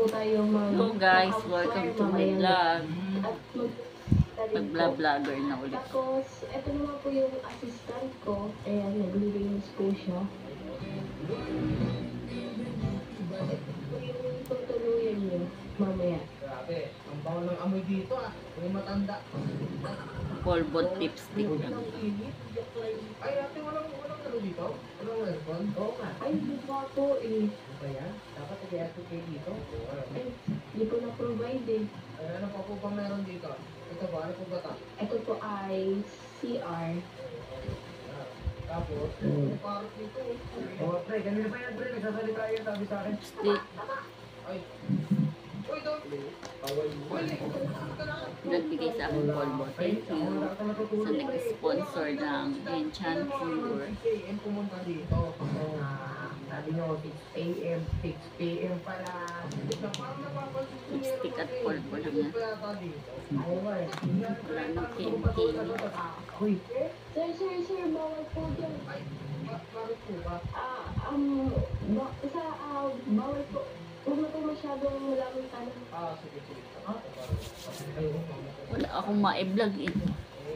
po tayo Hello guys, welcome to my vlog. At Mag-vlogger na ulit. Tapos, ito naman po yung assistant ko. Ayan, naglilinis po siya. Ito po yung tutuluyan niyo mamaya. Grabe, ang bawal ng amoy dito ah. May matanda. Polvot lipstick lang. Ay, ate, walang ano dito? Walang aircon? Oo nga. Ay, di ba po eh. Ano ba yan? Dapat nag-aircon kayo dito. Ay, di ko na-provide eh. Ay, ano pa po bang meron dito? Ito ba? Ano po ba ito? Ito po ay CR. Tapos, parang dito. Oh, pre, kanina pa yan, pre. Nagsasalita yan, sabi sa akin. Lipstick. Ay. Uy, doon. Bawal mo. Uy, Nagbigay sa akin polvot. Thank you sa nag-sponsor ng Enchant Pure. 6 a.m. pumunta dito. Sabi nyo, 6 a.m., 6 p.m. pala. Parang napapansin ko Lipstick at polvo lang yan. Oo nga eh. Wala nang chemical. Uy, Sir, bawal po dyan. ay, bakit po ba? Bawal po. Huwag na po masyadong malamang tanong. Sige. Ayun, Wala akong ma-vlog eh.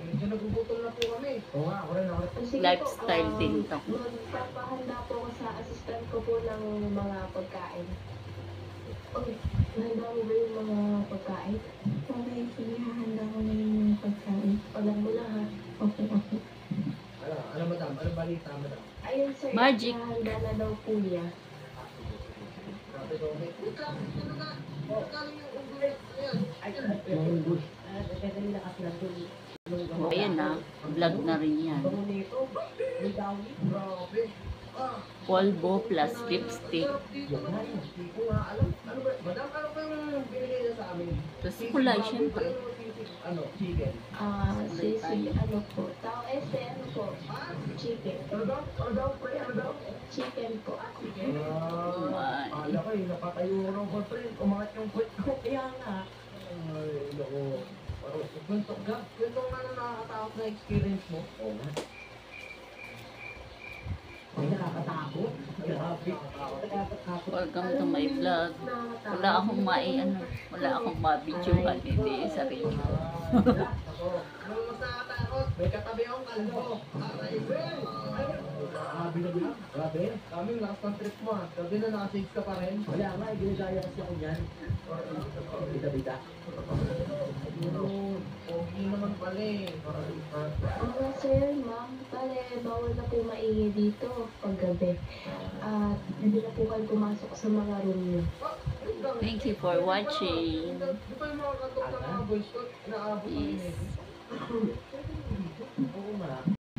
medyo nagugutom na po kami. Oo nga, ako rin. Sige Lifestyle po, din to. Magpapahanda po ako sa assistant ko po ng mga pagkain. Okay, nahanda mo ba yung mga pagkain? Okay, sige, hahanda ko na yung mga pagkain. Alam mo na ha. Okay. Ano madam? Ano balita, madam? Ayun sir, Magic. hahanda na daw po niya. Grabe, okay. Wait lang, ano na? Nakaling yung unggoy. Ayan. Ayan na, vlog na rin yan. Grabe. Polvo plus lipstick. Hindi ko nga alam. Ano ba? Madam, ano ba yung binigay niya sa amin? Tapos kulay, syempre. Ano? Chicken. Ano po? Tao SM po. Chicken. Ano daw? Pre, ano daw? Chicken po. Chicken? Akala ko eh, napatayo ng friend. Umangat yung kwet ko. Kaya nga. Ay, loko. Kwento nga na nakakatakot na experience mo. Oo nga. Ay, nakakatakot. Grabe. Welcome to my vlog. Wala akong wala akong ma-videohan, hindi sarili ko. Ano mas nakakatakot? May katabi akong kalbo. Aray, well! Grabe na bilang. Grabe. Kaming last ng trip mo ah. Grabe na naka-save ka pa rin. Wala nga, ginagaya kasi ako dyan. Bida-bida. Pogi naman pala eh. Mga sir, ma'am, bawal na po maingay dito paggabi. At hindi na po kayo pumasok sa mga room niyo. Thank you for watching. Di ba yung mga katok ng mga voice code? Inaabot ng Peace.